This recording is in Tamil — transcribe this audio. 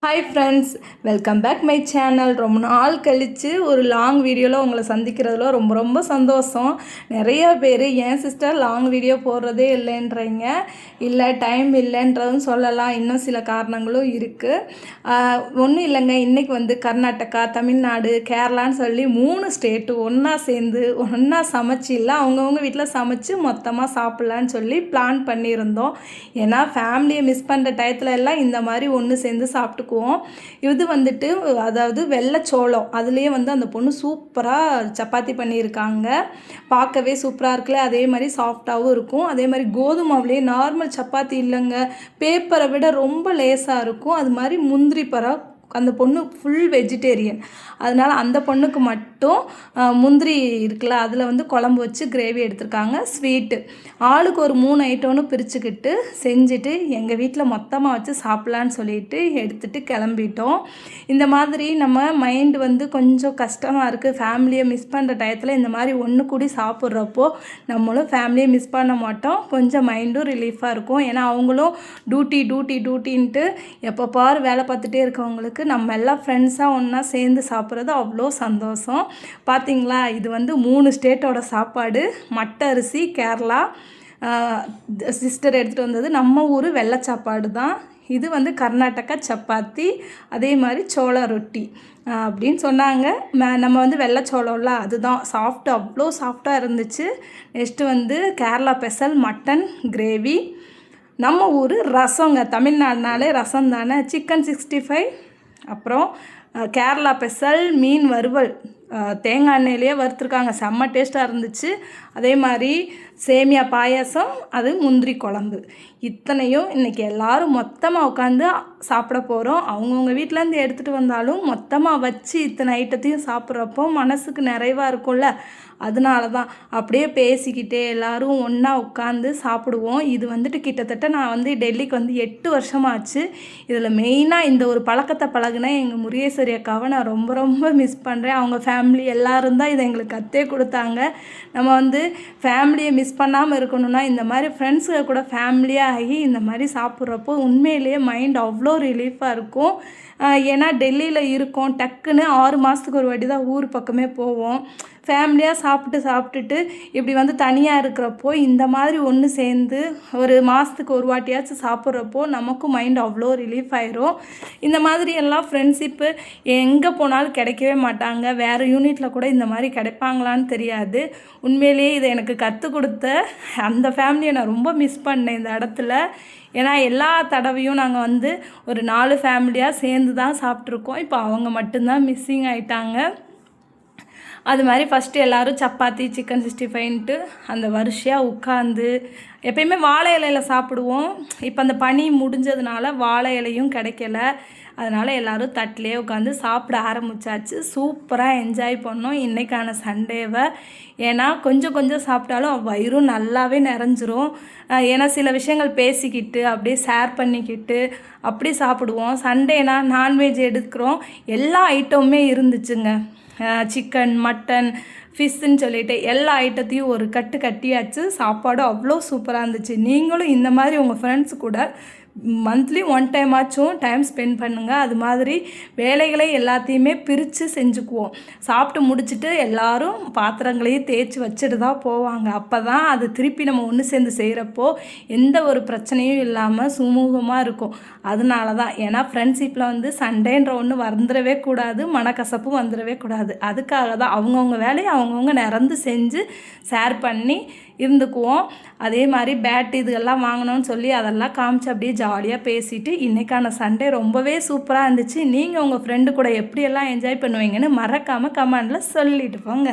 Hi friends, welcome back my channel. ரொம்ப நாள் கழித்து ஒரு லாங் வீடியோவில் உங்களை சந்திக்கிறதுல ரொம்ப ரொம்ப சந்தோஷம். நிறைய பேர் என் சிஸ்டர் லாங் வீடியோ போடுறதே இல்லைன்றீங்க. இல்லை, டைம் இல்லைன்றதும் சொல்லலாம். இன்னும் சில காரணங்களும் இருக்குது. ஒன்றும் இல்லைங்க, இன்றைக்கி கர்நாடகா, தமிழ்நாடு, கேரளான்னு சொல்லி 3 ஸ்டேட்டு ஒன்றா சேர்ந்து ஒன்றா சமைச்சு இல்லை அவங்கவுங்க வீட்டில் சமைச்சு மொத்தமாக சாப்பிட்லான்னு சொல்லி பிளான் பண்ணியிருந்தோம். ஏன்னா ஃபேமிலியை மிஸ் பண்ணுற டயத்தில் எல்லாம் இந்த மாதிரி ஒன்று சேர்ந்து சாப்பிட்டு இது அதாவது வெள்ளைச்சோளம் அதுலேயே அந்த பொண்ணு சூப்பராக சப்பாத்தி பண்ணியிருக்காங்க. பார்க்கவே சூப்பராக இருக்குல்ல. அதே மாதிரி சாஃப்டாகவும் இருக்கும். அதே மாதிரி கோதுமாவிலேயே நார்மல் சப்பாத்தி இல்லைங்க, பேப்பரை விட ரொம்ப லேசாக இருக்கும். அது மாதிரி முந்திரி பழம். அந்த பொண்ணு ஃபுல் வெஜிடேரியன். அதனால் அந்த பொண்ணுக்கு மட்டும் முந்திரி இருக்குல்ல, அதில் குழம்பு வச்சு கிரேவி எடுத்திருக்காங்க. ஸ்வீட்டு ஆளுக்கு ஒரு 3 ஐட்டம்னு பிரிச்சுக்கிட்டு செஞ்சுட்டு எங்கள் வீட்டில் மொத்தமாக வச்சு சாப்பிட்லான்னு சொல்லிட்டு எடுத்துகிட்டு கிளம்பிட்டோம். இந்த மாதிரி நம்ம மைண்டு கொஞ்சம் கஷ்டமாக இருக்குது. ஃபேமிலியை மிஸ் பண்ணுற டயத்தில் இந்த மாதிரி ஒன்று கூடி சாப்பிட்றப்போ நம்மளும் ஃபேமிலியை மிஸ் பண்ண மாட்டோம். கொஞ்சம் மைண்டும் ரிலீஃபாக இருக்கும். ஏன்னா அவங்களும் டியூட்டின்ட்டு எப்போ பாரு வேலை பார்த்துட்டே இருக்கவங்களுக்கு நம்ம எல்லாம் ஃப்ரெண்ட்ஸாக ஒன்றா சேர்ந்து சாப்பிட்றது அவ்வளோ சந்தோஷம். பார்த்திங்களா, இது 3 ஸ்டேட்டோட சாப்பாடு. மட்டை அரிசி கேரளா, சிஸ்டர் எடுத்துகிட்டு வந்தது நம்ம ஊர் வெள்ளை சாப்பாடு தான். இது கர்நாடகா சப்பாத்தி, அதே மாதிரி சோள ரொட்டி அப்படின்னு சொன்னாங்க. நம்ம வெள்ளைச்சோளம்ல அதுதான் சாஃப்ட்டு, அவ்வளோ சாஃப்டாக இருந்துச்சு. Next Kerala special mutton gravy. நம்ம ஊர் ரசங்க, தமிழ்நாடுனாலே ரசம் தானே. சிக்கன் 65. அப்புறம் கேரளா ஸ்பெஷல் மீன் வறுவல், தேங்காய் எண்ணெயிலேயே வறுத்துருக்காங்க. செம்ம டேஸ்ட்டாக இருந்துச்சு. அதே மாதிரி சேமியா பாயாசம், அது முந்திரி குழம்பு. இத்தனையும் இன்றைக்கி எல்லோரும் மொத்தமாக உட்காந்து சாப்பிட போகிறோம். அவங்கவுங்க வீட்டிலேருந்து எடுத்துகிட்டு வந்தாலும் மொத்தமாக வச்சு இத்தனை ஐட்டத்தையும் சாப்பிட்றப்போ மனசுக்கு நிறைவாக இருக்கும்ல. அதனால தான் அப்படியே பேசிக்கிட்டே எல்லோரும் ஒன்றா உட்காந்து சாப்பிடுவோம். இது கிட்டத்தட்ட நான் டெல்லிக்கு 8 வருஷமாச்சு. இதில் மெயினாக இந்த ஒரு பழக்கத்தை பழகுனா எங்கள் முருகேஸ்வரி அக்காவை நான் ரொம்ப ரொம்ப மிஸ் பண்ணுறேன். அவங்க ஃபேமிலி எல்லோரும் தான் இதை எங்களுக்கு கற்றே கொடுத்தாங்க. நம்ம ஃபேமிலியை மிஸ் பண்ணாமல் இருக்கணும்னா இந்த மாதிரி ஃப்ரெண்ட்ஸுக கூட ஃபேமிலியாக ஆகி இந்த மாதிரி சாப்பிட்றப்போ உண்மையிலேயே மைண்ட் அவ்வளோ ரிலீஃபாக இருக்கும். ஏன்னா டெல்லியில் இருக்கோம், டக்குன்னு 6 மாதத்துக்கு ஒரு வாட்டி தான் ஊர் பக்கமே போவோம். ஃபேமிலியாக சாப்பிட்டுட்டு இப்படி தனியாக இருக்கிறப்போ இந்த மாதிரி ஒன்று சேர்ந்து ஒரு மாதத்துக்கு ஒரு வாட்டியாச்சும் சாப்பிட்றப்போ நமக்கும் மைண்ட் அவ்வளோ ரிலீஃப் ஆயிரும். இந்த மாதிரி எல்லாம் ஃப்ரெண்ட்ஷிப்பு எங்கே போனாலும் கிடைக்கவே மாட்டாங்க. வேறு யூனிட்டில் கூட இந்த மாதிரி கிடைப்பாங்களான்னு தெரியாது. உண்மையிலேயே இதை எனக்கு கற்றுக் கொடுத்த அந்த ஃபேமிலியை நான் ரொம்ப மிஸ் பண்ணேன் இந்த இடத்துல. ஏன்னா எல்லா தடவையும் நாங்கள் ஒரு 4 ஃபேமிலியாக சேர்ந்து தான் சாப்பிட்ருக்கோம். இப்போ அவங்க மட்டும்தான் மிஸ்ஸிங் ஆகிட்டாங்க. அது மாதிரி ஃபஸ்ட்டு எல்லோரும் சப்பாத்தி, சிக்கன் 65ன்ட்டு அந்த வரிசையாக உட்காந்து எப்பயுமே வாழை இலையில் சாப்பிடுவோம். இப்போ அந்த பனி முடிஞ்சதுனால வாழை இலையும் கிடைக்கல. அதனால் எல்லோரும் தட்டிலே உட்காந்து சாப்பிட ஆரம்பித்தாச்சு. சூப்பராக என்ஜாய் பண்ணோம் இன்றைக்கான சண்டேவை. ஏன்னா கொஞ்சம் கொஞ்சம் சாப்பிட்டாலும் வயிறும் நல்லாவே நிறைஞ்சிரும். ஏன்னா சில விஷயங்கள் பேசிக்கிட்டு அப்படியே ஷேர் பண்ணிக்கிட்டு அப்படி சாப்பிடுவோம். சண்டேனா நான்வெஜ் எடுக்கிறோம், எல்லா ஐட்டமுமே இருந்துச்சுங்க. சிக்கன், மட்டன், ஃபிஷ்ஷுன்னு சொல்லிட்டு எல்லா ஐட்டத்தையும் ஒரு கட்டியாச்சு. சாப்பாடு அவ்வளோ சூப்பராக இருந்துச்சு. நீங்களும் இந்த மாதிரி உங்கள் ஃப்ரெண்ட்ஸ் கூட மந்த்லி 1 டைம் ஆச்சும் டைம் ஸ்பெண்ட் பண்ணுங்கள். அது மாதிரி வேலைகளை எல்லாத்தையுமே பிரித்து செஞ்சுக்குவோம். சாப்பிட்டு முடிச்சுட்டு எல்லோரும் பாத்திரங்களையும் தேய்ச்சி வச்சுட்டு தான் போவாங்க. அப்போ தான் அது திருப்பி நம்ம ஒன்று சேர்ந்து செய்கிறப்போ எந்த ஒரு பிரச்சனையும் இல்லாமல் சுமூகமாக இருக்கும். அதனால தான், ஏன்னா ஃப்ரெண்ட்ஷிப்பில் சண்டேன்ற ஒன்று வந்துடவே கூடாது, மனக்கசப்பும் வந்துடவே கூடாது. அதுக்காக தான் அவங்கவுங்க வேலையை அவங்கவுங்க நிறந்து செஞ்சு ஷேர் பண்ணி இருந்துக்குவோம். அதே மாதிரி பேட் இதுகெல்லாம் வாங்கினோன்னு சொல்லி அதெல்லாம் காமிச்சு அப்படியே ஜாலியாக பேசிட்டு இன்றைக்கான சண்டே ரொம்பவே சூப்பராக இருந்துச்சு. நீங்கள் உங்கள் ஃப்ரெண்டு கூட எப்படியெல்லாம் என்ஜாய் பண்ணுவீங்கன்னு மறக்காமல் கமெண்டில் சொல்லிட்டு போங்க.